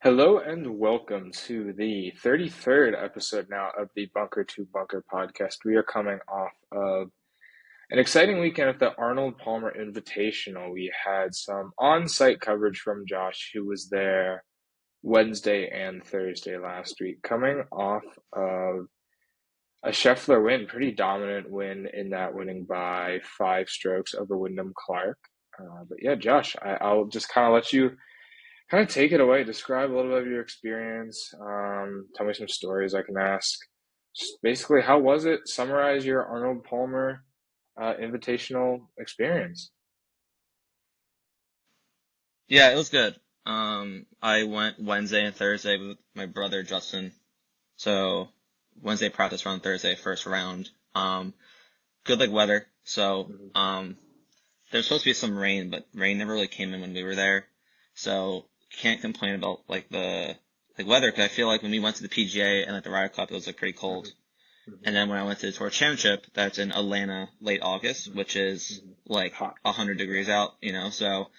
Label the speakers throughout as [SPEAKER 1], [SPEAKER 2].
[SPEAKER 1] Hello and welcome to the 33rd episode now of the Bunker to Bunker podcast. We are coming off of an exciting weekend at the Arnold Palmer Invitational. We had some on-site coverage from Josh, who was there Wednesday and Thursday last week, coming off of a Scheffler win, pretty dominant win in that, winning by 5 strokes over Wyndham Clark. But yeah, Josh, I'll just kind of let you kind of take it away. Describe a little bit of your experience. Tell me some stories I can ask. Just basically, how was it? Summarize your Arnold Palmer invitational experience.
[SPEAKER 2] Yeah, it was good. I went Wednesday and Thursday with my brother Justin. So Wednesday practice round, Thursday first round. Good like weather. So
[SPEAKER 1] Mhm.
[SPEAKER 2] there's supposed to be some rain, but rain never really came in when we were there. So can't complain about like the like weather because I feel like when we went to the PGA and like the Ryder Cup, it was like pretty cold.
[SPEAKER 1] Mhm.
[SPEAKER 2] And
[SPEAKER 1] Mhm.
[SPEAKER 2] then when I went to the Tour Championship, that's in Atlanta, late August, which is
[SPEAKER 1] Mhm.
[SPEAKER 2] like
[SPEAKER 1] Hot.
[SPEAKER 2] 100 degrees out, So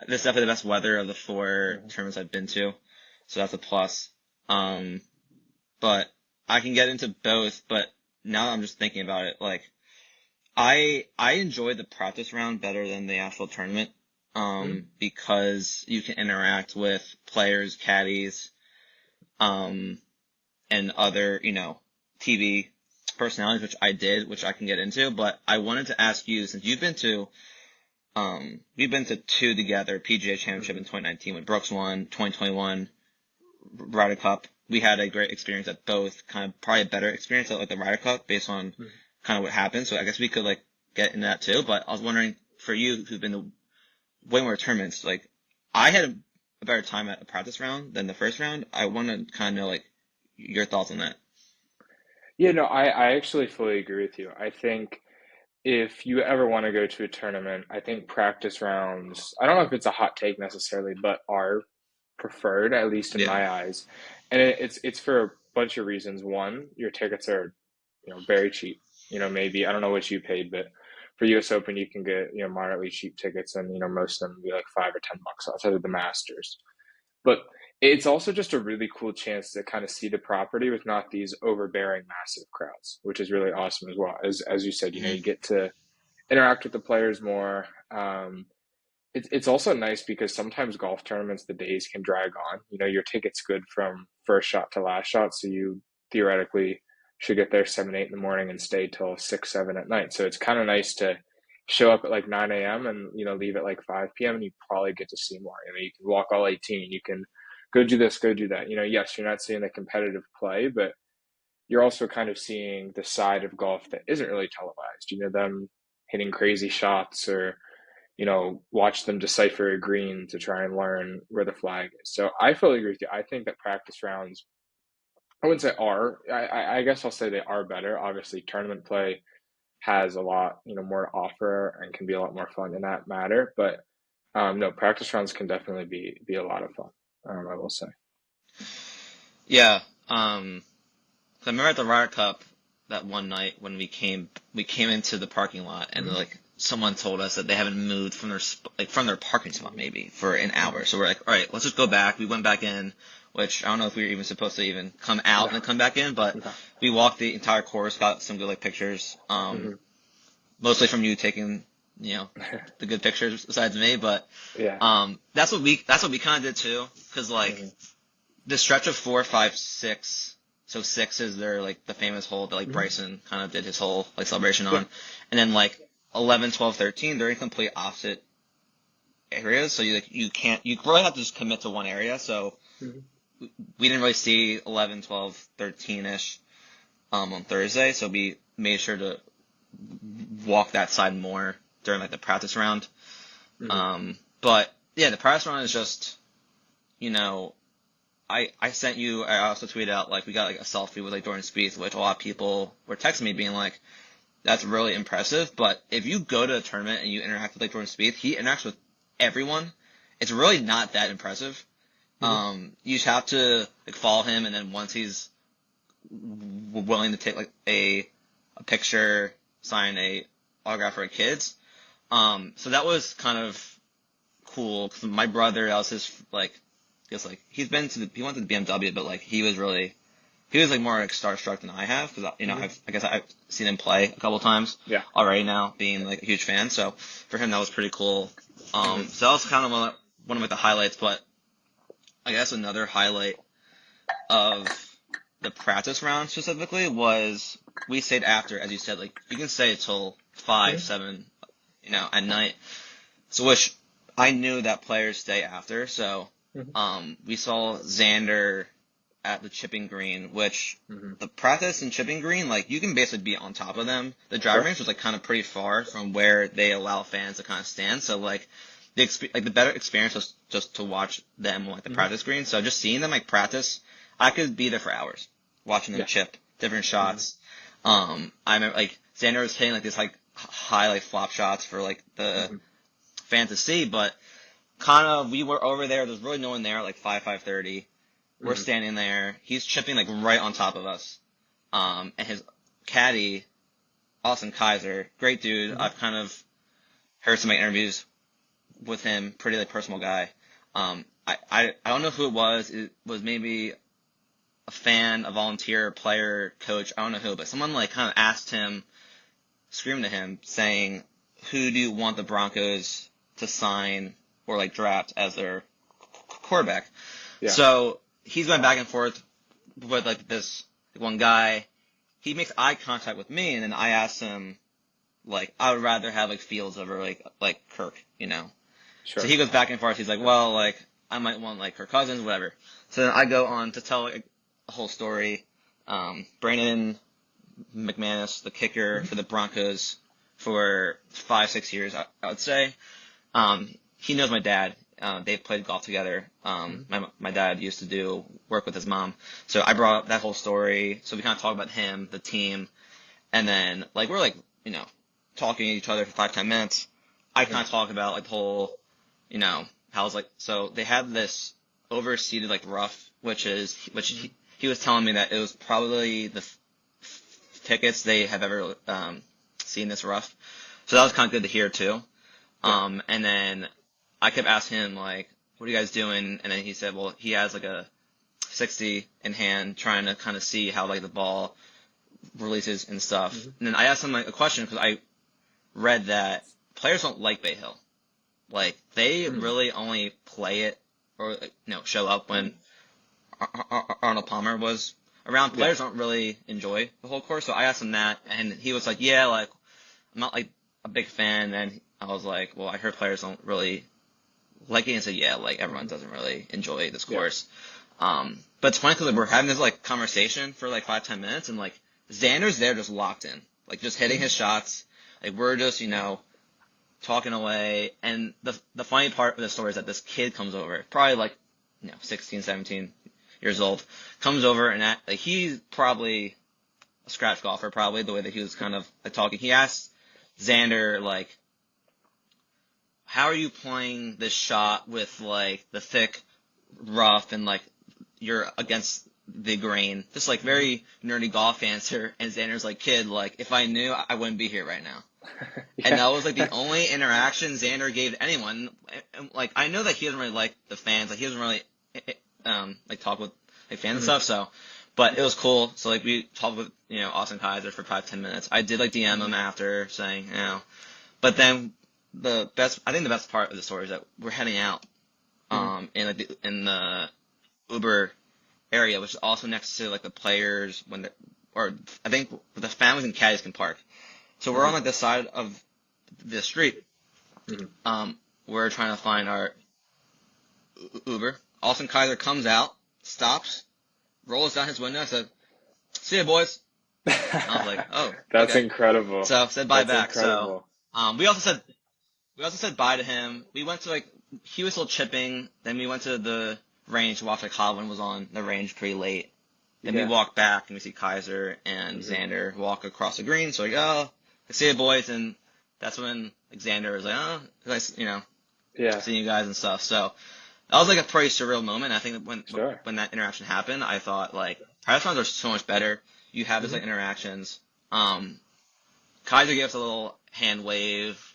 [SPEAKER 2] this is definitely the best weather of the four
[SPEAKER 1] Mhm.
[SPEAKER 2] tournaments I've been to. So that's a plus. Um, but I can get into both, but now I'm just thinking about it, like I enjoyed the practice round better than the actual tournament,
[SPEAKER 1] Mhm.
[SPEAKER 2] because you can interact with players, caddies, um, and other, TV personalities, which I did, which I can get into. But I wanted to ask you, since we've been to two together, PGA Championship in
[SPEAKER 1] Mhm.
[SPEAKER 2] 2019 when Brooks won, 2021 Ryder Cup. We had a great experience at both, kind of probably a better experience at like the Ryder Cup based on
[SPEAKER 1] Mhm.
[SPEAKER 2] kind of what happened. So I guess we could like get into that too. But I was wondering for you, who've been to way more tournaments, like I had a better time at the practice round than the first round. I want to kind of know like your thoughts on that.
[SPEAKER 1] Yeah, no, I actually fully agree with you. I think if you ever want to go to a tournament, I think practice rounds, I don't know if it's a hot take necessarily, but are preferred, at least in
[SPEAKER 2] Yeah.
[SPEAKER 1] my eyes. And it's for a bunch of reasons. One, your tickets are, very cheap. Maybe I don't know what you paid, but for US Open you can get, moderately cheap tickets and most of them be like $5 or $10 outside of the Masters. But it's also just a really cool chance to kind of see the property with not these overbearing massive crowds, which is really awesome as well. As you said,
[SPEAKER 2] Hmm.
[SPEAKER 1] you get to interact with the players more. It's also nice because sometimes golf tournaments, the days can drag on. Your ticket's good from first shot to last shot, so you theoretically should get there 7, 8 in the morning and stay till 6, 7 at night. So it's kind of nice to show up at like 9 a.m. and leave at like 5 p.m. and you probably get to see more. You can walk all 18. You can go do this, go do that. Yes, you're not seeing the competitive play, but you're also kind of seeing the side of golf that isn't really televised. Them hitting crazy shots or watch them decipher a green to try and learn where the flag is. So I fully agree with you. I think that practice rounds, I wouldn't say are, I guess I'll say they are better. Obviously, tournament play has a lot, more to offer and can be a lot more fun in that matter. But no, practice rounds can definitely be a lot of fun. I will say.
[SPEAKER 2] Yeah. 'Cause I remember at the Ryder Cup that one night when we came into the parking lot and
[SPEAKER 1] Mm-hmm.
[SPEAKER 2] like someone told us that they haven't moved from from their parking spot
[SPEAKER 1] Mm-hmm.
[SPEAKER 2] maybe for an hour.
[SPEAKER 1] Mm-hmm.
[SPEAKER 2] So we're like, all right, let's just go back. We went back in, which I don't know if we were even supposed to even come out
[SPEAKER 1] No,
[SPEAKER 2] and then come back in, but
[SPEAKER 1] no.
[SPEAKER 2] we walked the entire course, got some good like pictures.
[SPEAKER 1] Mm-hmm.
[SPEAKER 2] Mostly from you taking, the good pictures besides me, but
[SPEAKER 1] Yeah.
[SPEAKER 2] that's what we kind of did too, because like
[SPEAKER 1] Mm-hmm.
[SPEAKER 2] the stretch of 4, 5, 6. So 6 is their like the famous hole that like
[SPEAKER 1] Mm-hmm.
[SPEAKER 2] Bryson kind of did his whole like celebration
[SPEAKER 1] Yeah.
[SPEAKER 2] on, and then like 11, 12, 13, they're in complete opposite areas. So you really have to just commit to one area. So
[SPEAKER 1] Mm-hmm.
[SPEAKER 2] we didn't really see 11, 12, 13 ish on Thursday. So we made sure to walk that side more during like the practice round.
[SPEAKER 1] Mm-hmm.
[SPEAKER 2] But yeah, the practice round is just you know I sent you. I also tweeted out like we got like a selfie with like Jordan Spieth, which a lot of people were texting me being like, "That's really impressive." But if you go to a tournament and you interact with like Jordan Spieth, he interacts with everyone. It's really not that impressive.
[SPEAKER 1] Mm-hmm.
[SPEAKER 2] You just have to like follow him, and then once he's willing to take like a picture, sign a autograph for kids. So that was kind of cool. 'Cause my brother, that was his like because like he went to the BMW, but like he was like more like starstruck than I have because I guess I've seen him play a couple times
[SPEAKER 1] Yeah.
[SPEAKER 2] already now, being like a huge fan. So for him that was pretty cool.
[SPEAKER 1] Hmm.
[SPEAKER 2] So that was kind of one of like the highlights, but I guess another highlight of the practice round specifically was we stayed after, as you said, like you can stay till 5, 7, at night. So which I knew that players stay after. So
[SPEAKER 1] Hmm.
[SPEAKER 2] we saw Xander at the chipping green, which
[SPEAKER 1] Hmm.
[SPEAKER 2] the practice and chipping green, like you can basically be on top of them. The driving
[SPEAKER 1] Sure.
[SPEAKER 2] range was like kind of pretty far from where they allow fans to kind of stand. So like the better experience was just to watch them on like the
[SPEAKER 1] Hmm.
[SPEAKER 2] practice green. So just seeing them like practice, I could be there for hours watching them
[SPEAKER 1] Yeah.
[SPEAKER 2] chip different
[SPEAKER 1] Hmm.
[SPEAKER 2] shots. I remember like Xander was hitting like these like high like flop shots for like the
[SPEAKER 1] Hmm.
[SPEAKER 2] fan to see, but kind of we were over there. There's really no one there at like 5:30. We're
[SPEAKER 1] Hmm.
[SPEAKER 2] standing there. He's chipping like right on top of us. And his caddy, Austin Kaiser, great dude.
[SPEAKER 1] Hmm.
[SPEAKER 2] I've kind of heard some of my interviews with him. Pretty like personal guy. I don't know who it was. It was maybe a fan, a volunteer, player, coach. I don't know who, but someone like kind of asked him, screamed to him, saying, "Who do you want the Broncos to sign or like draft as their quarterback?"
[SPEAKER 1] Yeah.
[SPEAKER 2] So he's going back and forth with like this one guy. He makes eye contact with me, and then I asked him like I would rather have like Fields over like Kirk. So
[SPEAKER 1] Sure.
[SPEAKER 2] he goes back and forth. He's like, well, like I might want like Kirk Cousins, whatever. So then I go on to tell like, a whole story. Brandon McManus, the kicker
[SPEAKER 1] Hmm.
[SPEAKER 2] for the Broncos for 5-6 years, I would say. He knows my dad. They've played golf together.
[SPEAKER 1] Hmm.
[SPEAKER 2] My dad used to do work with his mom. So I brought up that whole story. So we kind of talk about him, the team, and then like we're like, talking to each other for 5-10 minutes. I
[SPEAKER 1] Hmm.
[SPEAKER 2] kind of talk about like the whole, how it's like, so they have this overseeded like rough, which he was telling me that it was probably the thickest they have ever seen this rough. So that was kind of good to hear too.
[SPEAKER 1] Yeah.
[SPEAKER 2] And then I kept asking him like, "What are you guys doing?" And then he said, "Well, he has like a 60 in hand, trying to kind of see how like the ball releases and stuff."
[SPEAKER 1] Hmm.
[SPEAKER 2] And then I asked him like a question because I read that players don't like Bay Hill. Like they
[SPEAKER 1] Hmm.
[SPEAKER 2] really only play it or show up when Arnold Palmer was around.
[SPEAKER 1] Yeah.
[SPEAKER 2] Players don't really enjoy the whole course. So I asked him that, and he was like, "Yeah, like I'm not like a big fan." And I was like, "Well, I heard players don't really like it," and said, "Yeah, like everyone
[SPEAKER 1] Hmm.
[SPEAKER 2] doesn't really enjoy this
[SPEAKER 1] Yeah.
[SPEAKER 2] course." But it's funny because like, we're having this like conversation for like 5-10 minutes, and like Xander's there just locked in, like just hitting
[SPEAKER 1] Hmm.
[SPEAKER 2] his shots. Like we're just talking away, and the funny part of the story is that this kid comes over, probably like 16, 17 years old, comes over and like he's probably a scratch golfer, probably the way that he was kind of like talking. He asked Xander like, "How are you playing this shot with like the thick rough and like you're against the grain?" Just like
[SPEAKER 1] Hmm.
[SPEAKER 2] very nerdy golf answer. And Xander's like, "Kid, like if I knew, I wouldn't be here right now." And
[SPEAKER 1] Yeah.
[SPEAKER 2] that was like the only interaction Xander gave to anyone. And, like I know that he doesn't really like the fans. Like he doesn't really like talk with like fans and
[SPEAKER 1] Hmm.
[SPEAKER 2] stuff. So, but it was cool. So like we talked with Austin Kaiser for 5-10 minutes. I did like DM
[SPEAKER 1] Hmm.
[SPEAKER 2] him after saying But then I think the best part of the story is that we're heading out
[SPEAKER 1] Hmm.
[SPEAKER 2] in like in the Uber area, which is also next to like the players or I think the families and caddies can park. So we're on
[SPEAKER 1] Hmm.
[SPEAKER 2] like the side of the street.
[SPEAKER 1] Hmm.
[SPEAKER 2] We're trying to find our Uber. Austin Kaiser comes out, stops, rolls down his window, and said, "See ya, boys." I was like, "Oh,
[SPEAKER 1] That's
[SPEAKER 2] okay."
[SPEAKER 1] incredible.
[SPEAKER 2] So said bye
[SPEAKER 1] That's
[SPEAKER 2] back. So
[SPEAKER 1] incredible.
[SPEAKER 2] we also said bye to him. We went to like he was still chipping. Then we went to the range to watch like Hovland was on the range pretty late. Then we
[SPEAKER 1] Yeah.
[SPEAKER 2] walked back and we see Kaiser and
[SPEAKER 1] Hmm.
[SPEAKER 2] Xander walk across the green. So like, oh, see ya, boys. And that's when like, Xander was like, "Oh, nice,
[SPEAKER 1] Yeah.
[SPEAKER 2] seeing you guys and stuff." So that was like a pretty surreal moment. I think that
[SPEAKER 1] Sure.
[SPEAKER 2] when that interaction happened, I thought like press rounds are so much better. You have these
[SPEAKER 1] Hmm.
[SPEAKER 2] like interactions. Kaiser gave us a little hand wave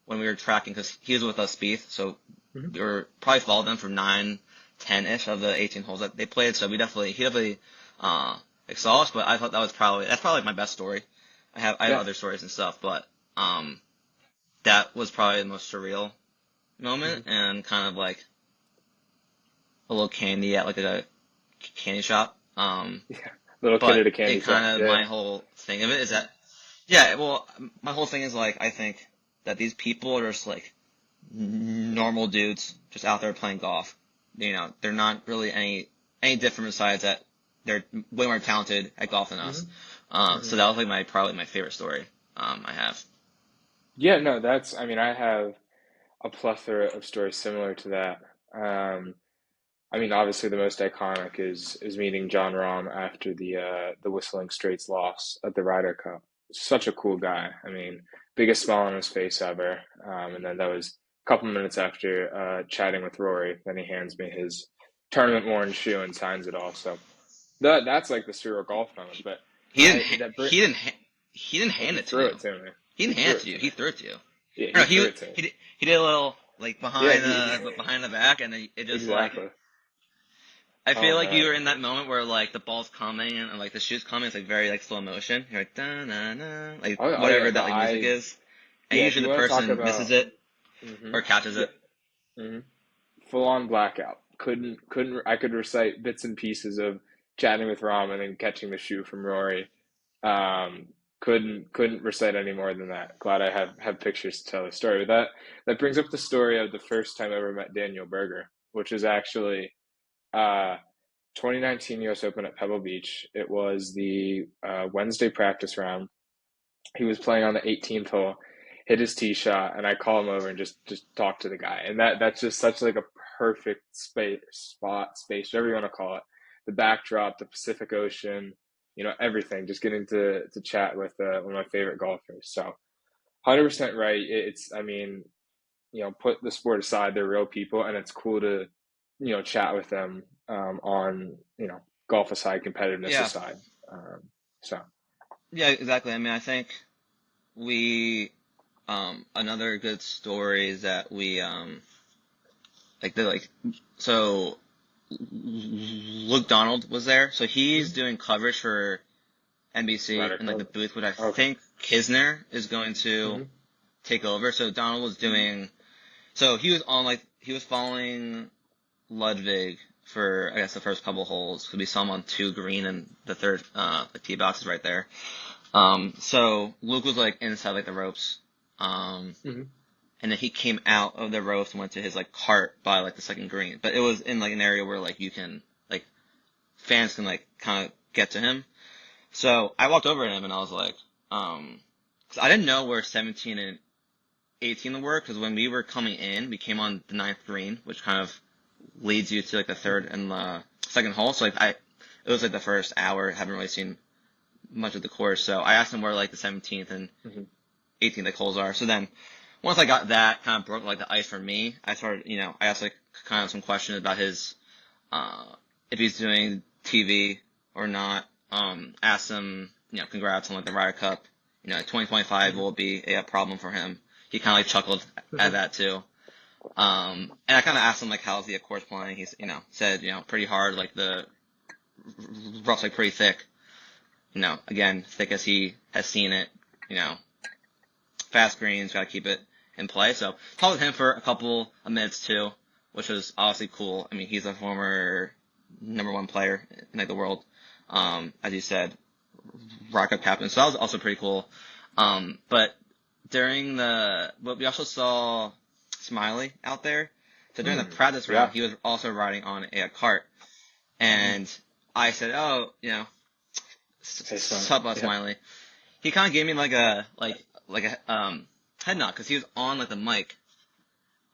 [SPEAKER 2] when we were tracking because he was with us, Spieth. So
[SPEAKER 1] Hmm.
[SPEAKER 2] we were probably followed them for 9, 10-ish of the 18 holes that they played. So he definitely saw us. But I thought that's probably like my best story. I have
[SPEAKER 1] Yeah.
[SPEAKER 2] other stories and stuff, but that was probably the most surreal moment
[SPEAKER 1] Hmm.
[SPEAKER 2] and kind of like a little candy at like a candy shop.
[SPEAKER 1] Yeah. Little kid
[SPEAKER 2] But
[SPEAKER 1] at a
[SPEAKER 2] it
[SPEAKER 1] candy
[SPEAKER 2] kind
[SPEAKER 1] shop.
[SPEAKER 2] of
[SPEAKER 1] Yeah.
[SPEAKER 2] my whole thing of it is that yeah, well, my whole thing is like I think that these people are just like normal dudes just out there playing golf. They're not really any different besides that they're way more talented at golf than us.
[SPEAKER 1] Hmm.
[SPEAKER 2] So
[SPEAKER 1] Hmm.
[SPEAKER 2] that was like probably my favorite story I have.
[SPEAKER 1] Yeah, no, I mean, I have a plethora of stories similar to that. I mean, obviously the most iconic is meeting John Rahm after the Whistling Straits loss at the Ryder Cup. Such a cool guy. I mean, biggest smile on his face ever. And then that was a couple minutes after chatting with Rory. Then he hands me his tournament worn shoe and signs it all. So that's like the surreal golf moment. But
[SPEAKER 2] He didn't
[SPEAKER 1] I
[SPEAKER 2] ha-
[SPEAKER 1] that br
[SPEAKER 2] he didn't ha- he didn't
[SPEAKER 1] well,
[SPEAKER 2] hand
[SPEAKER 1] he
[SPEAKER 2] it to
[SPEAKER 1] threw
[SPEAKER 2] you.
[SPEAKER 1] it to me.
[SPEAKER 2] He
[SPEAKER 1] He
[SPEAKER 2] didn't hand
[SPEAKER 1] threw
[SPEAKER 2] it
[SPEAKER 1] it
[SPEAKER 2] to you.
[SPEAKER 1] to
[SPEAKER 2] He
[SPEAKER 1] me.
[SPEAKER 2] threw it to you.
[SPEAKER 1] Yeah,
[SPEAKER 2] No,
[SPEAKER 1] he threw it to me.
[SPEAKER 2] he did a little like
[SPEAKER 1] Yeah,
[SPEAKER 2] behind the back, and then it just like
[SPEAKER 1] exactly.
[SPEAKER 2] I
[SPEAKER 1] Oh
[SPEAKER 2] feel like you
[SPEAKER 1] man.
[SPEAKER 2] were in that moment where like the ball's coming and like the shoe's coming. It's like very like slow motion. You're like da na na, like
[SPEAKER 1] Oh yeah.
[SPEAKER 2] whatever
[SPEAKER 1] No,
[SPEAKER 2] that like music is, and
[SPEAKER 1] yeah. If
[SPEAKER 2] usually
[SPEAKER 1] you
[SPEAKER 2] the
[SPEAKER 1] want to talk
[SPEAKER 2] person misses
[SPEAKER 1] about,
[SPEAKER 2] it
[SPEAKER 1] hmm
[SPEAKER 2] or catches
[SPEAKER 1] yeah,
[SPEAKER 2] it.
[SPEAKER 1] hmm full on blackout. Couldn't. I could recite bits and pieces of chatting with Rom and then catching the shoe from Rory. Couldn't recite any more than that. Glad I have pictures to tell the story. But that brings up the story of the first time I ever met Daniel Berger, which is actually uh 2019 U.S. Open at Pebble Beach. It was the Wednesday practice round. He was playing on the 18th hole, hit his tee shot, and I call him over and just talk to the guy. And that's just such like a perfect space, whatever you want to call it. The backdrop, the Pacific Ocean, everything. Just getting to chat with one of my favorite golfers. So, 100% right. It's I mean, put the sport aside, they're real people, and it's cool to chat with them on golf aside, competitiveness
[SPEAKER 2] Yeah,
[SPEAKER 1] aside. Um, so
[SPEAKER 2] yeah, exactly. I mean, I think we another good story is that we like the like so Luke Donald was there, so he's
[SPEAKER 1] mhm.
[SPEAKER 2] doing coverage for NBC
[SPEAKER 1] Ryder
[SPEAKER 2] in like the
[SPEAKER 1] Cup.
[SPEAKER 2] booth, which I
[SPEAKER 1] Okay.
[SPEAKER 2] think Kisner is going to
[SPEAKER 1] Hmm.
[SPEAKER 2] take over. So Donald was doing, so he was on like he was following Ludwig for I guess the first couple holes because we saw him on 2 green and the third the tee box is right there. So Luke was like inside like the ropes,
[SPEAKER 1] Hmm.
[SPEAKER 2] and then he came out of the ropes and went to his like cart by like the second green, but it was in like an area where like you can like fans can like kind of get to him. So I walked over to him and I was like, 'cause I didn't know where 17 and 18 were, because when we were coming in, we came on the ninth green, which kind of leads you to like the third and the second hole. So like it was like the first hour, haven't really seen much of the course. So I asked him where like the 17th and
[SPEAKER 1] Hmm.
[SPEAKER 2] 18th like holes are. So then once I got that, kind of broke like the ice for me. I started, I asked like kind of some questions about his, uh, if he's doing TV or not. Asked him, congrats on like the Ryder Cup. 2025
[SPEAKER 1] Hmm.
[SPEAKER 2] will be a problem for him. He kind of like chuckled at that too. And I kind of asked him like how's the course playing. He's, said, pretty hard, like the rough's like pretty thick. Again, thick as he has seen it. You know, fast greens, gotta keep it in play. So talked with him for a couple of minutes too, which was obviously cool. I mean, he's a former #1 player in like the world. As you said, Rock Cup captain. So that was also pretty cool. But but we also saw Smiley out there. So during the
[SPEAKER 1] Hmm.
[SPEAKER 2] practice round,
[SPEAKER 1] Yeah.
[SPEAKER 2] he was also riding on a cart.
[SPEAKER 1] Hmm.
[SPEAKER 2] And I said, oh,
[SPEAKER 1] Hey, Smiley.
[SPEAKER 2] sup,
[SPEAKER 1] Yeah.
[SPEAKER 2] Smiley. He kind of gave me like a head nod because he was on like the mic.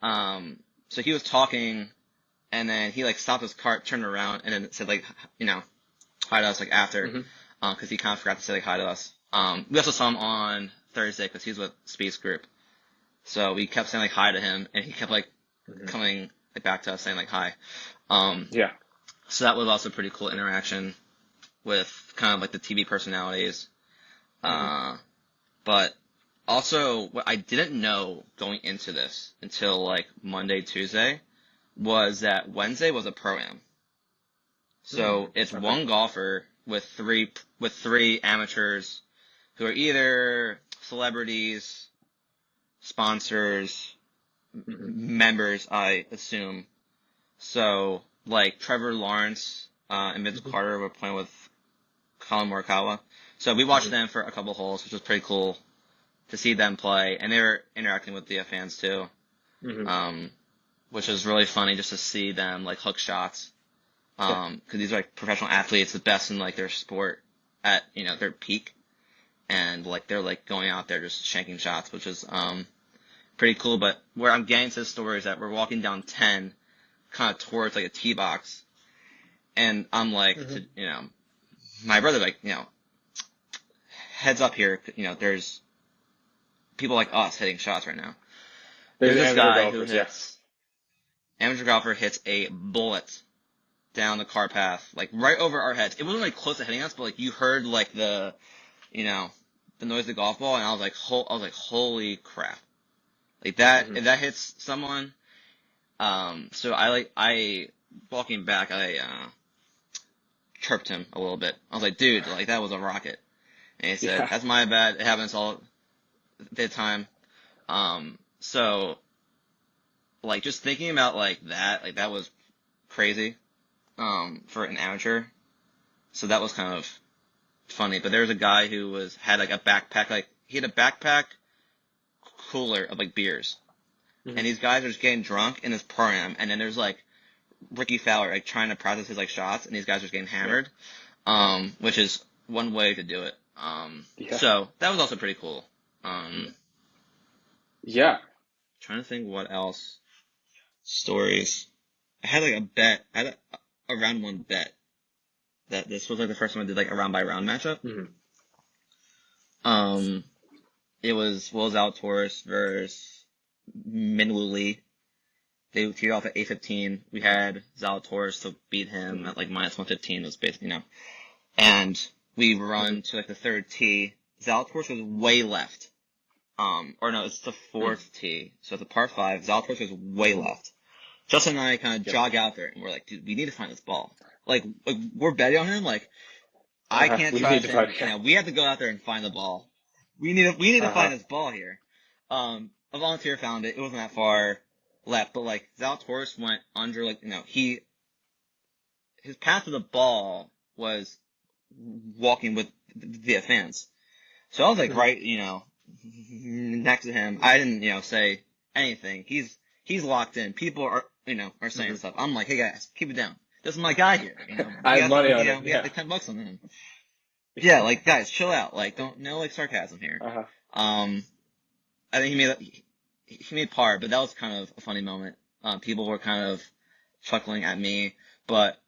[SPEAKER 2] So he was talking, and then he like stopped his cart, turned around, and then said like hi to us like after,
[SPEAKER 1] Hmm.
[SPEAKER 2] because he kind of forgot to say like hi to us. We also saw him on Thursday because he was with Space Group, so we kept saying like hi to him, and he kept like
[SPEAKER 1] Hmm.
[SPEAKER 2] coming like back to us saying like hi. Um,
[SPEAKER 1] Yeah.
[SPEAKER 2] so that was also a pretty cool interaction with kind of like the TV personalities.
[SPEAKER 1] Hmm.
[SPEAKER 2] Uh, but also what I didn't know going into this until like Monday, Tuesday was that Wednesday was a pro-am. So it's
[SPEAKER 1] Okay.
[SPEAKER 2] one golfer with three amateurs who are either celebrities, sponsors,
[SPEAKER 1] Hmm.
[SPEAKER 2] members, I assume. So like Trevor Lawrence and Vince
[SPEAKER 1] Hmm.
[SPEAKER 2] Carter were playing with Colin Morikawa. So we watched
[SPEAKER 1] Hmm.
[SPEAKER 2] them for a couple holes, which was pretty cool to see them play, and they were interacting with the fans too,
[SPEAKER 1] Hmm.
[SPEAKER 2] um, which was really funny just to see them like hook shots.
[SPEAKER 1] Yeah.
[SPEAKER 2] Because these are like professional athletes, the best in like their sport at their peak, and like they're like going out there just shanking shots, which is pretty cool. But where I'm getting to the story is that we're walking down 10, kind of towards like a tee box, and I'm like
[SPEAKER 1] Hmm.
[SPEAKER 2] my brother like heads up here, there's people like us hitting shots right now. There's
[SPEAKER 1] There's
[SPEAKER 2] this
[SPEAKER 1] amateur
[SPEAKER 2] guy who
[SPEAKER 1] golfers, yeah.
[SPEAKER 2] hits amateur golfer hits a bullet down the car path, like right over our heads. It wasn't like close to hitting us, but like you heard like you know, the noise of the golf ball, and I was like, holy crap! Like that,
[SPEAKER 1] Hmm.
[SPEAKER 2] if that hits someone, so I walking back, I chirped him a little bit. I was like, dude, like that was a rocket, and he said,
[SPEAKER 1] Yeah.
[SPEAKER 2] that's my bad. It happens all the time. So like just thinking about like that was crazy, for an amateur. So that was kind of funny. But there was a guy who had like a backpack, like he had a backpack cooler of like beers,
[SPEAKER 1] Hmm.
[SPEAKER 2] and these guys are just getting drunk in this program, and then there's like Ricky Fowler like trying to practice his like shots, and these guys are just getting
[SPEAKER 1] Yeah.
[SPEAKER 2] hammered, which is one way to do it.
[SPEAKER 1] Yeah.
[SPEAKER 2] So that was also pretty cool.
[SPEAKER 1] Yeah.
[SPEAKER 2] Trying to think what else stories. I had like a bet. I had a round one bet that this was like the first time I did like a round by round matchup.
[SPEAKER 1] Hmm.
[SPEAKER 2] Um, it was Will Zalatoris versus Minwoo Lee. They teed off at 8:15. We had Zalatoris to beat him
[SPEAKER 1] Hmm.
[SPEAKER 2] at like minus 115. It was basically, and we
[SPEAKER 1] Hmm.
[SPEAKER 2] run to like the third tee. Zalatoris was way left. Or no, it's the
[SPEAKER 1] Hmm.
[SPEAKER 2] fourth tee. So it's a par five. Zalatoris was way
[SPEAKER 1] Hmm.
[SPEAKER 2] left. Justin and I kind of
[SPEAKER 1] Yep.
[SPEAKER 2] jog out there, and we're like, dude, we need to find this ball. Like we're betting on him. Like I can't
[SPEAKER 1] We need
[SPEAKER 2] trust
[SPEAKER 1] to find,
[SPEAKER 2] him.
[SPEAKER 1] yeah.
[SPEAKER 2] We have to go out there and find the ball. We need to
[SPEAKER 1] Uh-huh.
[SPEAKER 2] find this ball here. A volunteer found it. It wasn't that far left, but like Zalatoris went under like his path to the ball was walking with the fans. So I was like
[SPEAKER 1] Hmm.
[SPEAKER 2] right, next to him. I didn't, say anything. He's locked in. People are saying
[SPEAKER 1] Hmm.
[SPEAKER 2] stuff. I'm like, hey guys, keep it down. This is my guy here.
[SPEAKER 1] I
[SPEAKER 2] We
[SPEAKER 1] have
[SPEAKER 2] got
[SPEAKER 1] money
[SPEAKER 2] some,
[SPEAKER 1] on him.
[SPEAKER 2] we got
[SPEAKER 1] Yeah.
[SPEAKER 2] like $10 on him. Yeah, like guys, chill out. Like don't no like sarcasm here.
[SPEAKER 1] Uh-huh.
[SPEAKER 2] Um, I think he made par, but that was kind of a funny moment. People were kind of chuckling at me, but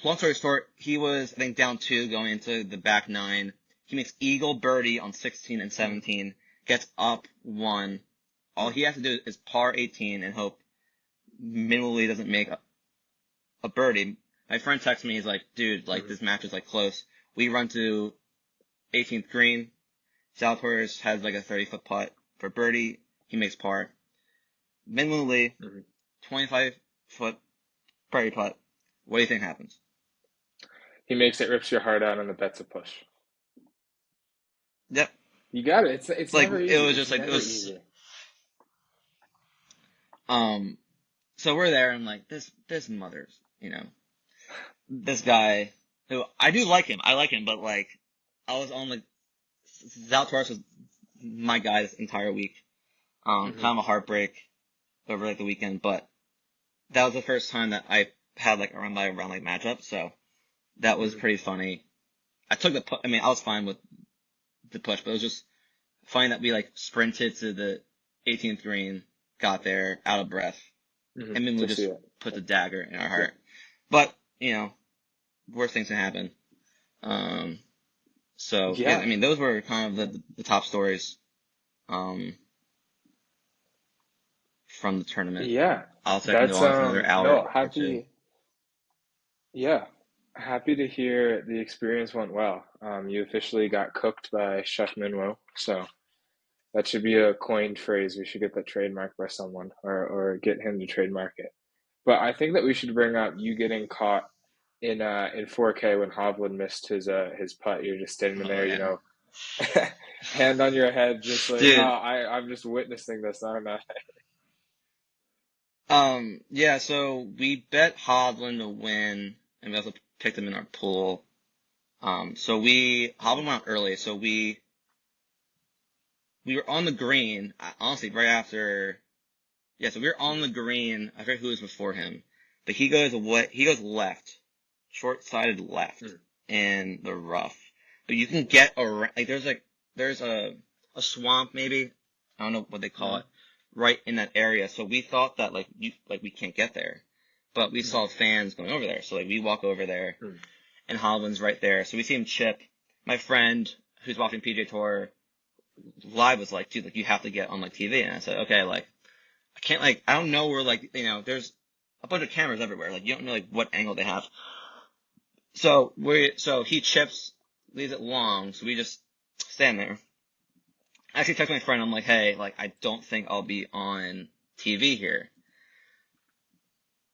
[SPEAKER 2] long story short, he was I think down two going into the back nine. He makes eagle birdie on 16 and
[SPEAKER 1] Hmm.
[SPEAKER 2] 17, gets up one. All he has to do is par 18 and hope minimally doesn't make a birdie. My friend texts me, he's like, dude, like
[SPEAKER 1] Hmm.
[SPEAKER 2] this match is like close. We run to 18th green. Zalatoris has like a 30-foot putt for birdie. He makes par. Minwoo Lee,
[SPEAKER 1] Hmm.
[SPEAKER 2] 25-foot birdie putt. What do you think happens?
[SPEAKER 1] He makes it, rips your heart out, and the bet's a push.
[SPEAKER 2] Yep.
[SPEAKER 1] You got it. It's
[SPEAKER 2] Like
[SPEAKER 1] never
[SPEAKER 2] it
[SPEAKER 1] easy.
[SPEAKER 2] was
[SPEAKER 1] It's
[SPEAKER 2] just like it
[SPEAKER 1] never
[SPEAKER 2] was.
[SPEAKER 1] easy.
[SPEAKER 2] Um. So we're there, and like this mother's, this guy who I do like him. I like him, but like I was on like Zalatoris was my guy this entire week.
[SPEAKER 1] Hmm.
[SPEAKER 2] Kind of a heartbreak over like the weekend, but that was the first time that I had like a round by round like matchup, so that was
[SPEAKER 1] Hmm.
[SPEAKER 2] pretty funny. I took the I mean, I was fine with the push, but it was just funny that we like sprinted to the 18th green, got there out of breath,
[SPEAKER 1] Hmm.
[SPEAKER 2] and then we
[SPEAKER 1] To see
[SPEAKER 2] just
[SPEAKER 1] it.
[SPEAKER 2] put the dagger in our
[SPEAKER 1] Yeah.
[SPEAKER 2] heart. But worst things can happen. Um, so yeah, I
[SPEAKER 1] Yeah.
[SPEAKER 2] mean, those were kind of the top stories um from the tournament.
[SPEAKER 1] Yeah.
[SPEAKER 2] Also, I can go
[SPEAKER 1] That's
[SPEAKER 2] on for another hour
[SPEAKER 1] no,
[SPEAKER 2] or two.
[SPEAKER 1] happy. Yeah. Happy to hear the experience went well. You officially got cooked by Chef Minwo, so that should be a coined phrase. We should get that trademarked by someone, or get him to trademark it. But I think that we should bring up you getting caught in 4K when Hovland missed his putt. You're just standing
[SPEAKER 2] Oh
[SPEAKER 1] there,
[SPEAKER 2] yeah,
[SPEAKER 1] hand on your head, just like, oh,
[SPEAKER 2] dude.
[SPEAKER 1] I'm just witnessing this, aren't I?
[SPEAKER 2] Yeah. So we bet Hovland to win, and we also picked him in our pool. So Hovland went out early, so we were on the green. Honestly, right after. Yeah, so we were on the green. I forget who was before him, but he goes left, short-sided left
[SPEAKER 1] Mm,
[SPEAKER 2] in the rough. But you can get around, there's a swamp maybe. I don't know what they call
[SPEAKER 1] mm,
[SPEAKER 2] it, right in that area. So we thought that we can't get there, but we
[SPEAKER 1] mm,
[SPEAKER 2] saw fans going over there. So like we walk over there,
[SPEAKER 1] mm.
[SPEAKER 2] and Holland's right there. So we see him chip. My friend who's watching PJ Tour live was like, dude, like you have to get on like TV. And I said, okay, like. I can't I don't know where there's a bunch of cameras everywhere. Like you don't know like what angle they have. So he chips, leaves it long, so we just stand there. I actually text my friend, I'm like, hey, like I don't think I'll be on TV here.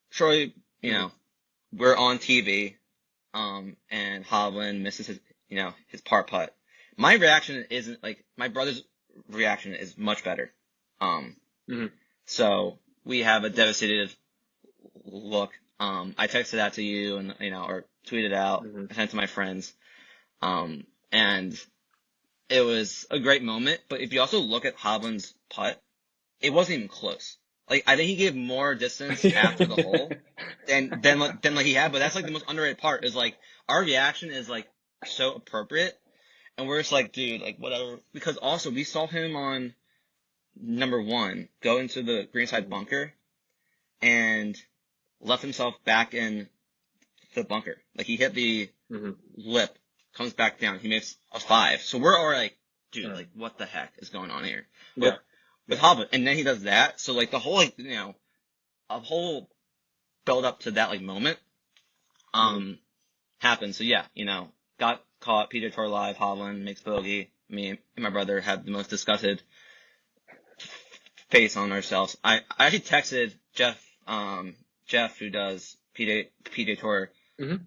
[SPEAKER 2] Shortly,
[SPEAKER 1] Mhm.
[SPEAKER 2] we're on TV, and Hovland misses his par putt. My reaction isn't like my brother's reaction is much better. Um,
[SPEAKER 1] Mhm.
[SPEAKER 2] so we have a devastated look. I texted that to you and, or tweeted out.
[SPEAKER 1] Mhm.
[SPEAKER 2] I sent it to my friends. And it was a great moment. But if you also look at Hovland's putt, it wasn't even close. Like, I think he gave more distance after the hole than like he had. But that's like the most underrated part is like our reaction is like so appropriate. And we're just like, dude, like whatever. Because also we saw him on number one go into the greenside
[SPEAKER 1] Mhm.
[SPEAKER 2] bunker and left himself back in the bunker. Like he hit the
[SPEAKER 1] Mhm.
[SPEAKER 2] lip, comes back down. He makes a five. So we're already like, dude,
[SPEAKER 1] Mhm.
[SPEAKER 2] like what the heck is going on here? But
[SPEAKER 1] Yeah.
[SPEAKER 2] with
[SPEAKER 1] Yeah.
[SPEAKER 2] Hobbit, and then he does that. So like the whole a whole build up to that like moment
[SPEAKER 1] Mhm.
[SPEAKER 2] um happened. So yeah, got caught. Peter Tour live. Hovland makes bogey. Me and my brother had the most disgusted face on ourselves. I actually texted Jeff who does PJ Tour
[SPEAKER 1] Mhm.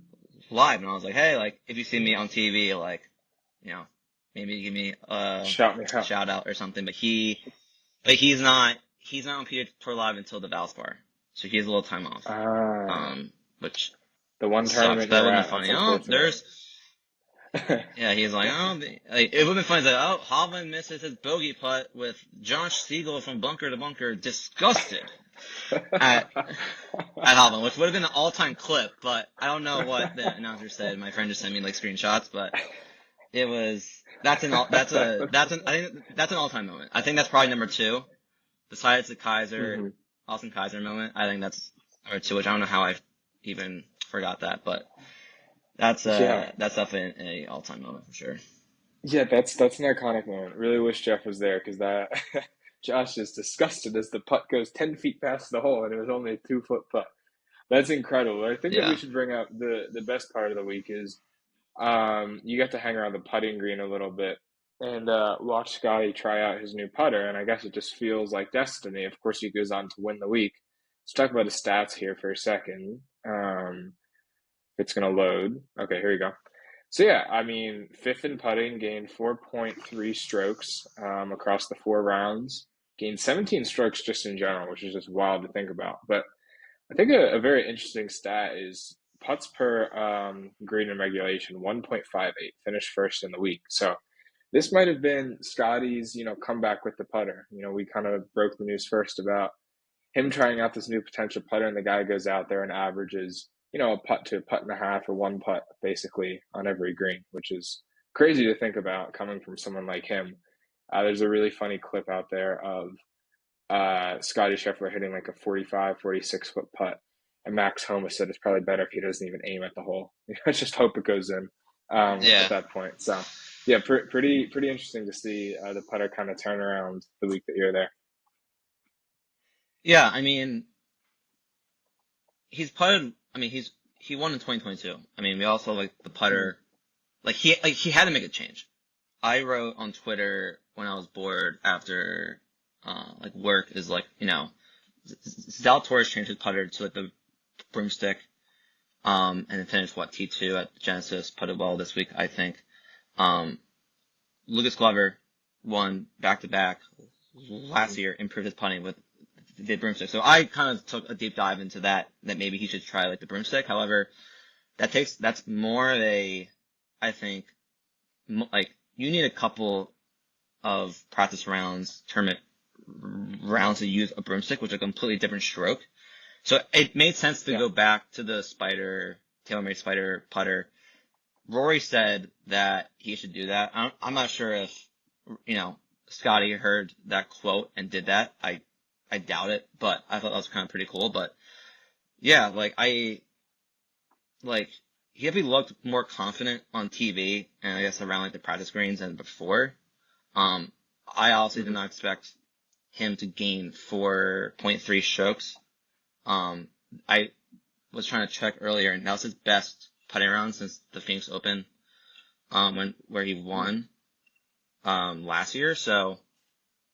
[SPEAKER 2] live, and I was like, hey, like if you see me on TV, like, you know, maybe give me a
[SPEAKER 1] Shout me out.
[SPEAKER 2] shout out or something. But he's not on PGA Tour live until the Valspar, so he has a little time off.
[SPEAKER 1] Ah,
[SPEAKER 2] Which
[SPEAKER 1] the one
[SPEAKER 2] sucks.
[SPEAKER 1] tournament
[SPEAKER 2] But it
[SPEAKER 1] you're
[SPEAKER 2] would have
[SPEAKER 1] at.
[SPEAKER 2] been
[SPEAKER 1] That's
[SPEAKER 2] funny. Oh,
[SPEAKER 1] unfortunate.
[SPEAKER 2] yeah, he's like, oh, like it would have been funny. Like, oh, Hovland misses his bogey putt with Josh Siegel from bunker to bunker, disgusted at at Hovland, which would have been an all-time clip. But I don't know what the announcer said. My friend just sent me like screenshots, but it was I think that's an all-time moment. I think that's probably number two, besides the
[SPEAKER 1] Mhm.
[SPEAKER 2] Austin Kaiser moment. I think that's number two, which I don't know how I even forgot that, but
[SPEAKER 1] Yeah.
[SPEAKER 2] that's definitely an all-time moment for sure.
[SPEAKER 1] Yeah, that's an iconic moment. Really wish Jeff was there because that Josh is disgusted as the putt goes 10 feet past the hole and it was only a 2 foot putt. That's incredible. I think that we
[SPEAKER 2] Yeah,
[SPEAKER 1] should bring up the best part of the week is you got to hang around the putting green a little bit and watch Scottie try out his new putter, and I guess it just feels like destiny. Of course, he goes on to win the week. Let's talk about his stats here for a second. If it's going to load. Okay, here you go. So yeah, I mean, fifth in putting, gained 4.3 strokes across the 4 rounds, gained 17 strokes just in general, which is just wild to think about. But I think a very interesting stat is putts per green in regulation, 1.58, finished first in the week. So this might have been Scotty's, comeback with the putter. We kind of broke the news first about him trying out this new potential putter, and the guy goes out there and averages, a putt to a putt and a half or one putt basically on every green, which is crazy to think about coming from someone like him. There's a really funny clip out there of Scottie Scheffler hitting like a 45, 46 foot putt. And Max Homa said it's probably better if he doesn't even aim at the hole. Just hope it goes in at
[SPEAKER 2] yeah,
[SPEAKER 1] that point. So, yeah, pretty interesting to see the putter kind of turn around the week that you're there.
[SPEAKER 2] yeah. I mean, he's putted. I mean, he won in 2022. I mean, we also like the
[SPEAKER 1] Mm-hmm.
[SPEAKER 2] putter. He had to make a change. I wrote on Twitter when I was bored after like work is like Zalatoris changed his putter to like the broomstick, and then finished T2 at Genesis. Putted well this week, I think. Um, Lucas Glover won back to back last year, improved his putting with the broomstick. So I kind of took a deep dive into that maybe he should try like the broomstick. However, that's more of a, I think, like you need a couple of practice rounds, tournament rounds to use a broomstick, which is a completely different stroke. So it made sense to
[SPEAKER 1] Yeah.
[SPEAKER 2] go back to the TaylorMade Spider putter. Rory said that he should do that. I'm not sure if, Scottie heard that quote and did that. I doubt it, but I thought that was kind of pretty cool. But yeah, he definitely looked more confident on TV and I guess around like the practice greens than before. I also did
[SPEAKER 1] Hmm.
[SPEAKER 2] not expect him to gain 4.3 strokes. I was trying to check earlier, and that was his best putting round since the Phoenix Open, where he won, last year. So,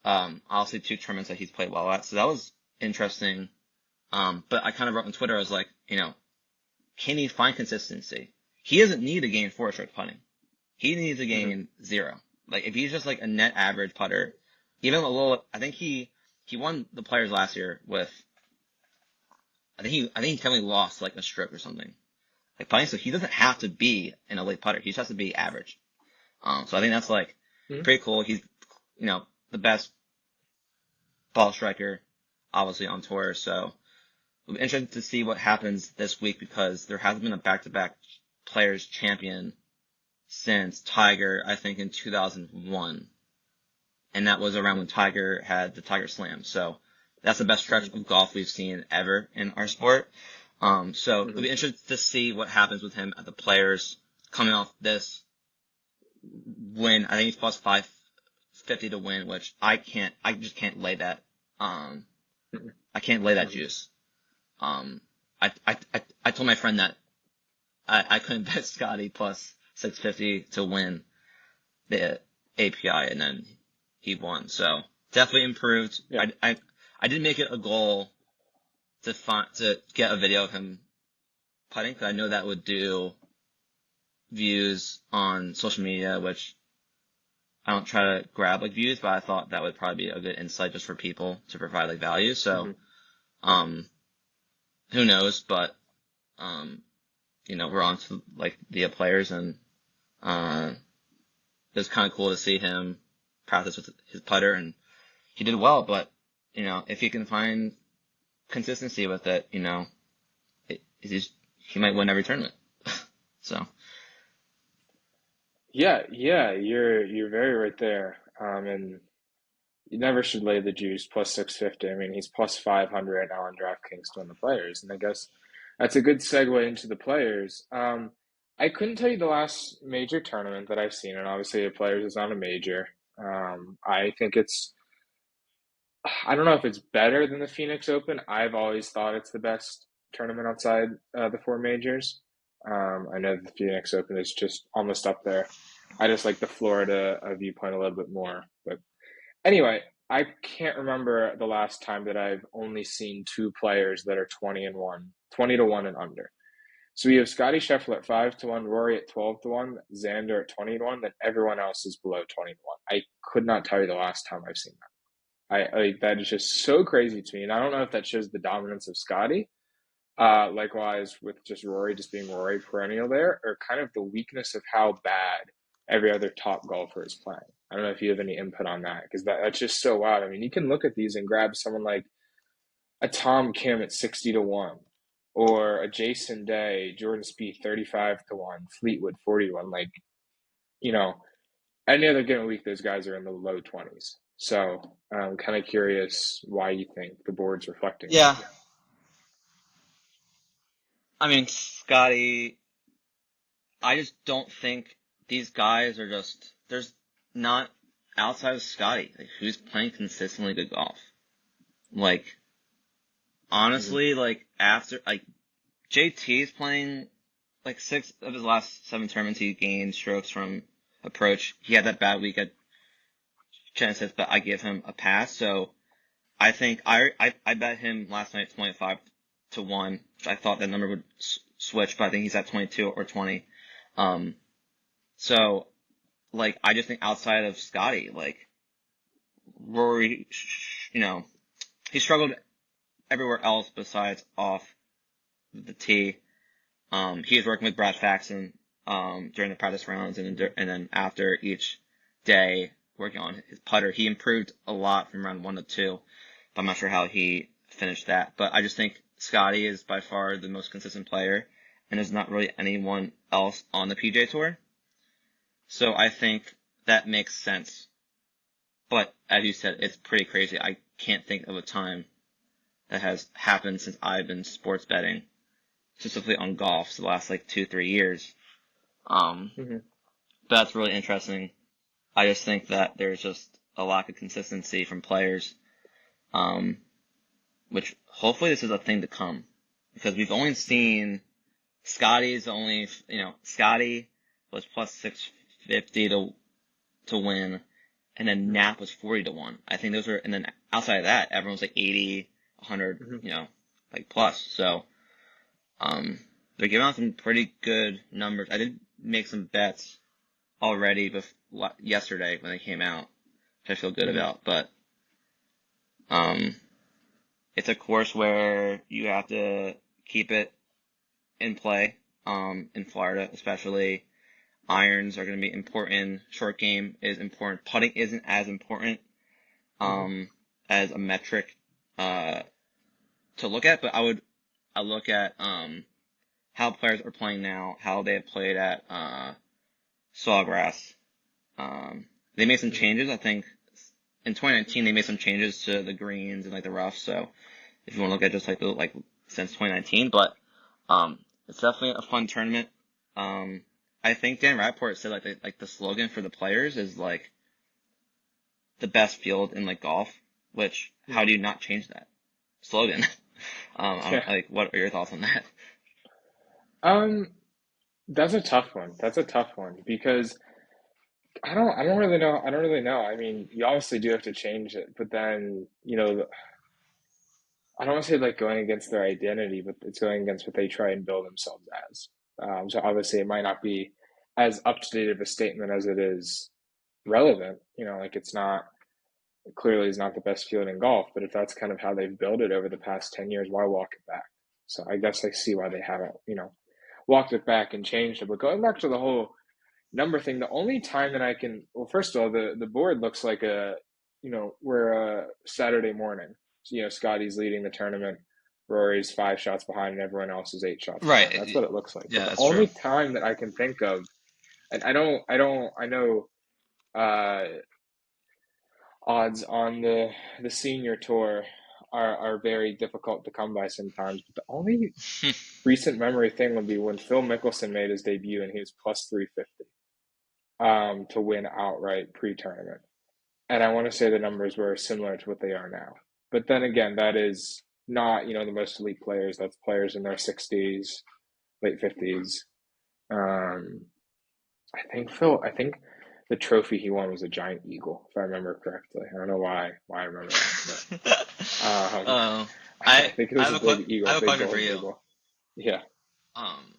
[SPEAKER 2] obviously 2 tournaments that he's played well at. So that was interesting. But I kind of wrote on Twitter, I was like, can he find consistency? He doesn't need to gain 4 stroke putting. He needs to
[SPEAKER 1] Hmm.
[SPEAKER 2] gain 0. Like, if he's just like a net average putter, even a little, I think he won the Players last year with, I think he definitely lost like a stroke or something. Like putting, so he doesn't have to be an elite putter. He just has to be average. So I think that's like
[SPEAKER 1] Hmm.
[SPEAKER 2] pretty cool. He's, the best ball striker, obviously on tour. So it'll be interesting to see what happens this week because there hasn't been a back-to-back Players champion since Tiger, I think in 2001. And that was around when Tiger had the Tiger Slam. So that's the best stretch of golf we've seen ever in our sport. So it'll
[SPEAKER 1] Hmm.
[SPEAKER 2] be interesting to see what happens with him at the Players coming off this win. I think he's plus 550 to win, which I just can't lay that. I can't lay that
[SPEAKER 1] Hmm.
[SPEAKER 2] juice. I told my friend that I couldn't bet Scottie plus 650 to win the API, and then he won. So definitely improved.
[SPEAKER 1] Yeah.
[SPEAKER 2] I did make it a goal to get a video of him putting, because I know that would do views on social media, which I don't try to grab like views, but I thought that would probably be a good insight just for people to provide like value. So,
[SPEAKER 1] Hmm.
[SPEAKER 2] um, who knows? But we're on to like the Players, and uh, it was kind of cool to see him practice with his putter, and he did well. But if he can find consistency with it, he might win every tournament. So
[SPEAKER 1] Yeah, yeah, you're very right there. And you never should lay the juice plus 650. I mean, he's plus 500 right now on DraftKings to win the Players, and I guess that's a good segue into the Players. I couldn't tell you the last major tournament that I've seen, and obviously the Players is not a major. I think I don't know if it's better than the Phoenix Open. I've always thought it's the best tournament outside the 4 majors. I know the Phoenix Open is just almost up there. I just like the Florida viewpoint a little bit more. But anyway, I can't remember the last time that I've only seen 2 players that are 20 and 1, 20 to 1 and under. So we have Scottie Scheffler at 5 to 1, Rory at 12 to 1, Xander at 20 to 1, then everyone else is below 20 to 1. I could not tell you the last time I've seen that. I like that is just so crazy to me. And I don't know if that shows the dominance of Scottie, likewise with just Rory just being Rory perennial there, or kind of the weakness of how bad every other top golfer is playing. I don't know if you have any input on that because that's just so wild. I mean, you can look at these and grab someone like a Tom Kim at 60 to 1, or a Jason Day, Jordan Spieth 35 to 1, Fleetwood 40 to 1. Like, you know, any other given week, those guys are in the low 20s. So I'm kind of curious why you think the board's reflecting that.
[SPEAKER 2] yeah, I mean Scotty, I just don't think these guys are just there's not outside of Scotty like who's playing consistently good golf. Like
[SPEAKER 1] Mm-hmm.
[SPEAKER 2] honestly, like after like JT's playing like 6 of his last 7 tournaments he gained strokes from approach. He had that bad week at Genesis, but I give him a pass. So I think I bet him last night 25-1, which I thought that number would switch, but I think he's at 22 or 20. Um, so like I just think outside of Scottie, like Rory, he struggled everywhere else besides off the tee. He was working with Brad Faxon during the practice rounds, and then after each day working on his putter, he improved a lot from round 1 to 2. But I'm not sure how he finished that. But I just think Scottie is by far the most consistent player, and there's not really anyone else on the PJ Tour. So I think that makes sense. But as you said, it's pretty crazy. I can't think of a time that has happened since I've been sports betting, specifically on golf, so the last like 2-3 years. Um,
[SPEAKER 1] Hmm.
[SPEAKER 2] but that's really interesting. I just think that there's just a lack of consistency from players, um, which hopefully this is a thing to come, because we've only seen Scottie was plus 650 to win, and then
[SPEAKER 1] Hmm.
[SPEAKER 2] Nap was 40-1. I think those were, and then outside of that, everyone was like 80, 100,
[SPEAKER 1] Hmm.
[SPEAKER 2] like plus. So, they're giving out some pretty good numbers. I did make some bets already yesterday when they came out, which I feel good
[SPEAKER 1] Hmm.
[SPEAKER 2] about, but, um, it's a course where you have to keep it in play, in Florida, especially. Irons are going to be important. Short game is important. Putting isn't as important,
[SPEAKER 1] Hmm.
[SPEAKER 2] um, as a metric, uh, to look at, but I look at, how players are playing now, how they have played at, Sawgrass. They made some
[SPEAKER 1] Hmm.
[SPEAKER 2] changes, I think. In 2019, they made some changes to the greens and like the rough. So if you want to look at just like since 2019, but it's definitely a fun tournament. Um, I think Dan Rapport said like the slogan for the players is like the best field in like golf. Which how
[SPEAKER 1] Hmm.
[SPEAKER 2] do you not change that slogan?
[SPEAKER 1] Yeah.
[SPEAKER 2] Like what are your thoughts on that?
[SPEAKER 1] Um, that's a tough one. That's a tough one because I don't really know. I don't really know. I mean, you obviously do have to change it, but then, I don't want to say like going against their identity, but it's going against what they try and build themselves as. So obviously it might not be as up to date of a statement as it is relevant. Like it's not clearly is not the best field in golf, but if that's kind of how they've built it over the past 10 years, why walk it back? So I guess I see why they haven't, walked it back and changed it. But going back to the whole number thing, the only time that I can, well, first of all, the board looks like we're a Saturday morning. So, Scotty's leading the tournament. Rory's 5 shots behind, and everyone else is 8 shots behind. That's
[SPEAKER 2] Right.
[SPEAKER 1] what it looks like. But
[SPEAKER 2] Yeah,
[SPEAKER 1] the
[SPEAKER 2] that's true.
[SPEAKER 1] only time that I can think of, and I know uh, odds on the senior tour are very difficult to come by sometimes. But the only recent memory thing would be when Phil Mickelson made his debut, and he was plus 350 to win outright pre-tournament. And I want to say the numbers were similar to what they are now. But then again, that is not, the most elite players. That's players in their 60s, late 50s. Um, I think the trophy he won was a giant eagle, if I remember correctly. I don't know why I remember that, but
[SPEAKER 2] uh,
[SPEAKER 1] I think it
[SPEAKER 2] I
[SPEAKER 1] was
[SPEAKER 2] have
[SPEAKER 1] a
[SPEAKER 2] a
[SPEAKER 1] big
[SPEAKER 2] I
[SPEAKER 1] eagle,
[SPEAKER 2] have a
[SPEAKER 1] big
[SPEAKER 2] question for
[SPEAKER 1] gold
[SPEAKER 2] you.
[SPEAKER 1] eagle. Yeah.
[SPEAKER 2] Um,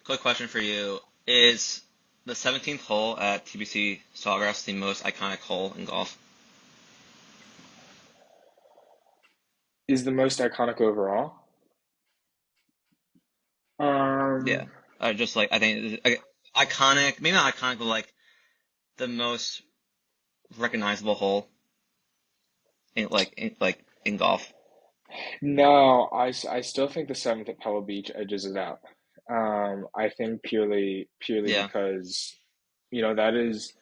[SPEAKER 2] quick question for you: is the 17th hole at TBC Sawgrass the most iconic hole in golf?
[SPEAKER 1] Is the most iconic overall?
[SPEAKER 2] Yeah,
[SPEAKER 1] Um,
[SPEAKER 2] just like I think iconic, maybe not iconic, but like the most recognizable hole in golf.
[SPEAKER 1] no, I still think the seventh at Pebble Beach edges it out. I think purely
[SPEAKER 2] Yeah,
[SPEAKER 1] because that is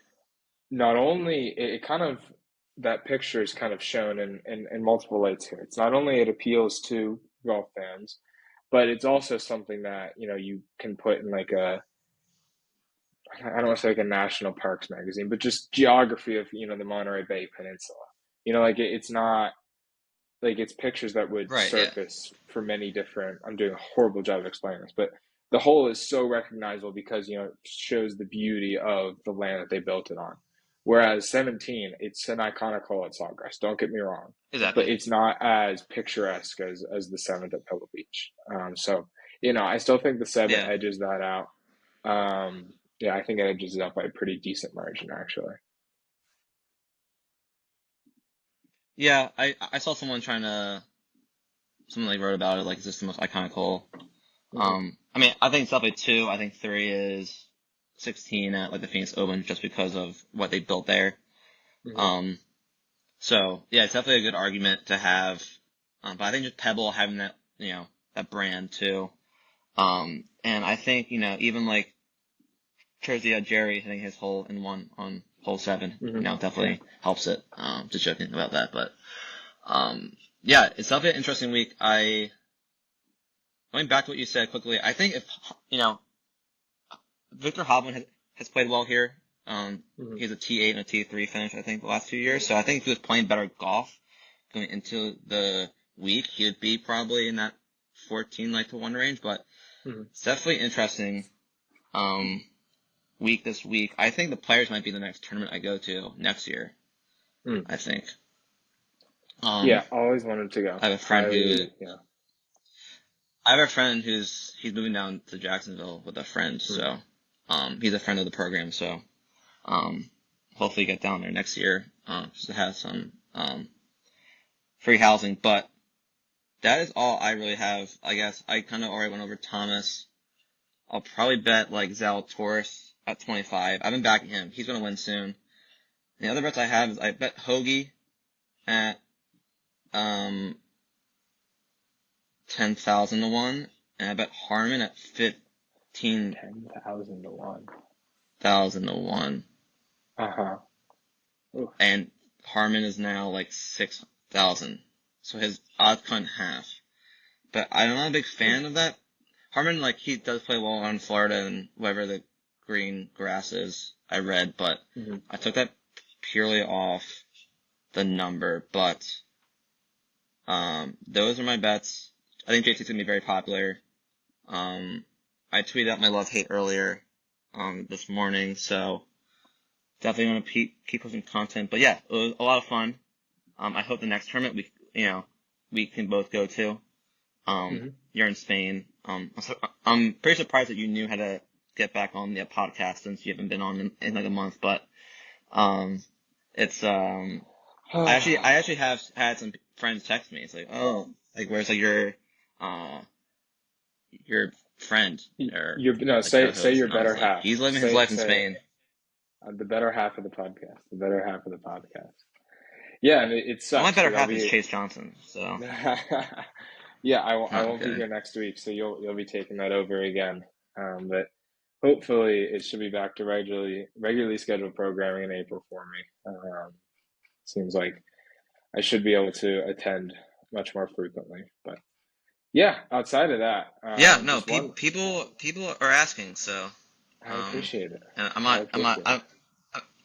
[SPEAKER 1] not only it kind of that picture is kind of shown in multiple lights here. It's not only it appeals to golf fans, but it's also something that you can put in like I don't want to say like a national parks magazine, but just geography of the Monterey Bay Peninsula. Like it's not like it's pictures that would
[SPEAKER 2] right. Yeah,
[SPEAKER 1] surface for many different. I'm doing a horrible job of explaining this, but the whole is so recognizable because it shows the beauty of the land that they built it on. Whereas 17, it's an iconic hole at Sawgrass. Don't get me wrong, but
[SPEAKER 2] Exactly.
[SPEAKER 1] it's not as picturesque as the seventh at Pebble Beach. So I still think the seven
[SPEAKER 2] Yeah.
[SPEAKER 1] edges that out. Yeah, I think it edges it out by a pretty decent margin, actually.
[SPEAKER 2] Yeah, I saw someone like wrote about it, like is this the most iconic hole?
[SPEAKER 1] Hmm.
[SPEAKER 2] I mean, I think it's definitely two. I think three is 16 at like the Phoenix Open just because of what they built there.
[SPEAKER 1] Hmm.
[SPEAKER 2] Um, so yeah, it's definitely a good argument to have. But I think just Pebble having that, that brand too. And I think, even like Jersey Jerry hitting his hole in one on hole seven,
[SPEAKER 1] Hmm. Yeah.
[SPEAKER 2] definitely helps it. Just joking about that, but, yeah, it's definitely an interesting week. Going back to what you said quickly, I think if, Victor Hovland has played well here.
[SPEAKER 1] Hmm.
[SPEAKER 2] He's a T8 and a T3 finish, I think, the last 2 years. So I think if he was playing better golf going into the week, he would be probably in that 14 like to 1 range. But
[SPEAKER 1] Hmm.
[SPEAKER 2] it's definitely interesting um, week this week. I think the Players might be the next tournament I go to next year.
[SPEAKER 1] Hmm.
[SPEAKER 2] I think. Um,
[SPEAKER 1] Yeah, always wanted to go.
[SPEAKER 2] I have a friend who
[SPEAKER 1] Highly, yeah.
[SPEAKER 2] I have a friend he's moving down to Jacksonville with a friend.
[SPEAKER 1] Hmm.
[SPEAKER 2] So he's a friend of the program. So hopefully get down there next year just to have some free housing. But that is all I really have. I guess I kind of already went over Thomas. I'll probably bet like Zalatoris at 25. I've been backing him. He's going to win soon. And the other bets I have is I bet Hoagie at um 10,000 to 1, and I bet Harmon at 15,000
[SPEAKER 1] 10,000 to 1.
[SPEAKER 2] to 1.
[SPEAKER 1] Uh-huh. Oof.
[SPEAKER 2] And Harmon is now like 6,000. So his odds cut in half. But I'm not a big
[SPEAKER 1] Hmm.
[SPEAKER 2] fan of that. Harmon, like, he does play well on Florida and wherever the green grass is, I read, but
[SPEAKER 1] Hmm.
[SPEAKER 2] I took that purely off the number. But, those are my bets. I think JT's gonna be very popular. Um, I tweeted out my love-hate earlier, this morning, so definitely want to keep posting content. But yeah, it was a lot of fun. I hope the next tournament we can both go to.
[SPEAKER 1] Hmm.
[SPEAKER 2] You're in Spain. I'm pretty surprised that you knew how to get back on the podcast since you haven't been on in like a month. But um, it's I actually have had some friends text me. It's like, oh, like where's like uh your friend or
[SPEAKER 1] You're no,
[SPEAKER 2] like
[SPEAKER 1] say
[SPEAKER 2] co-host,
[SPEAKER 1] your
[SPEAKER 2] and I was
[SPEAKER 1] better
[SPEAKER 2] like,
[SPEAKER 1] half.
[SPEAKER 2] he's living his
[SPEAKER 1] Say
[SPEAKER 2] life in
[SPEAKER 1] say
[SPEAKER 2] Spain.
[SPEAKER 1] the better half of the podcast. The better half of the podcast. Yeah, and it
[SPEAKER 2] Well, my
[SPEAKER 1] sucks
[SPEAKER 2] better
[SPEAKER 1] because I'll
[SPEAKER 2] half is
[SPEAKER 1] be.
[SPEAKER 2] Chase Johnson. So
[SPEAKER 1] Yeah,
[SPEAKER 2] no,
[SPEAKER 1] I
[SPEAKER 2] I'm
[SPEAKER 1] won't be
[SPEAKER 2] kidding.
[SPEAKER 1] here next week, so you'll be taking that over again. But hopefully it should be back to regularly scheduled programming in April for me. Seems like I should be able to attend much more frequently. But yeah, outside of that,
[SPEAKER 2] Yeah, no,
[SPEAKER 1] just one.
[SPEAKER 2] people are asking. So
[SPEAKER 1] I
[SPEAKER 2] um,
[SPEAKER 1] appreciate it.
[SPEAKER 2] and
[SPEAKER 1] I appreciate it.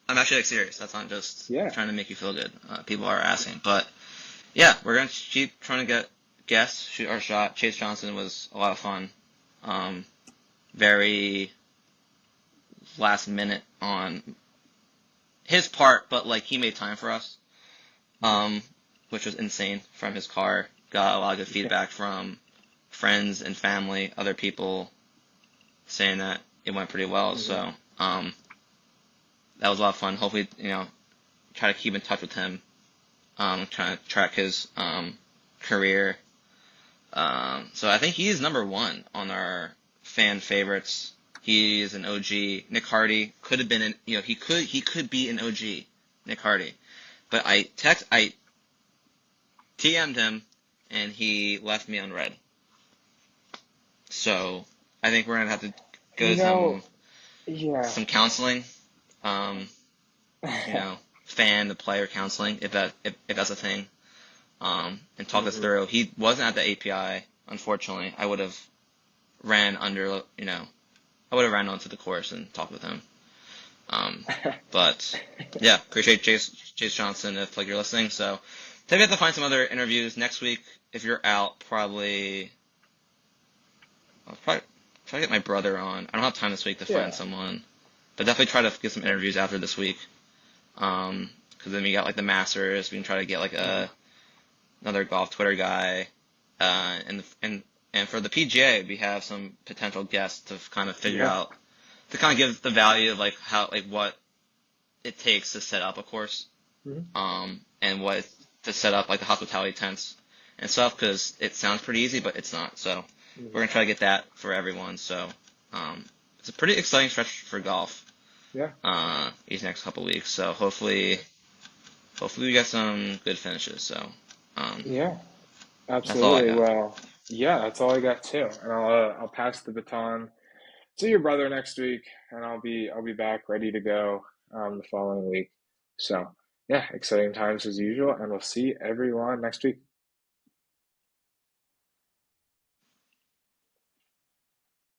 [SPEAKER 2] I'm actually like serious. That's not just
[SPEAKER 1] Yeah.
[SPEAKER 2] trying to make you feel good. People are asking, but yeah, we're gonna keep trying to get guests, shoot our shot. Chase Johnson was a lot of fun. Um, very last minute on his part, but like he made time for us,
[SPEAKER 1] Mhm.
[SPEAKER 2] um, which was insane from his car. Got a lot of good
[SPEAKER 1] Yeah.
[SPEAKER 2] feedback from friends and family, other people saying that it went pretty well.
[SPEAKER 1] Hmm.
[SPEAKER 2] So that was a lot of fun. Hopefully, try to keep in touch with him. Trying to track his career. So I think he is number one on our fan favorites. He is an OG. Nick Hardy could have been he could be an OG. Nick Hardy, but I TM'd him and he left me on red. So I think we're gonna have to go
[SPEAKER 1] You
[SPEAKER 2] to
[SPEAKER 1] know,
[SPEAKER 2] some
[SPEAKER 1] yeah.
[SPEAKER 2] some counseling. Um, fan to player counseling if that's a thing. And talk this
[SPEAKER 1] Hmm.
[SPEAKER 2] through. He wasn't at the API, unfortunately. I would have ran under, I would have ran onto the course and talked with him. But yeah, appreciate Chase Johnson if like you're listening. So maybe have to find some other interviews next week. If you're out, I'll probably try to get my brother on. I don't have time this week to find
[SPEAKER 1] Yeah.
[SPEAKER 2] someone, but definitely try to get some interviews after this week. Because then we got like the Masters. We can try to get like a another golf Twitter guy. And for the PGA, we have some potential guests to kind of figure
[SPEAKER 1] Yeah.
[SPEAKER 2] out to kind of give the value of like how like what it takes to set up a course,
[SPEAKER 1] Mhm.
[SPEAKER 2] and what to set up like the hospitality tents and stuff because it sounds pretty easy, but it's not. So we're
[SPEAKER 1] Mhm.
[SPEAKER 2] gonna try to get that for everyone. So it's a pretty exciting stretch for golf
[SPEAKER 1] Yeah.
[SPEAKER 2] these next couple weeks. So hopefully we get some good finishes. So um,
[SPEAKER 1] Yeah.
[SPEAKER 2] that's all I
[SPEAKER 1] Absolutely.
[SPEAKER 2] got.
[SPEAKER 1] Well, yeah, that's all I got too. And I'll pass the baton to your brother next week, and I'll be back ready to go the following week. So yeah, exciting times as usual, and we'll see everyone next week.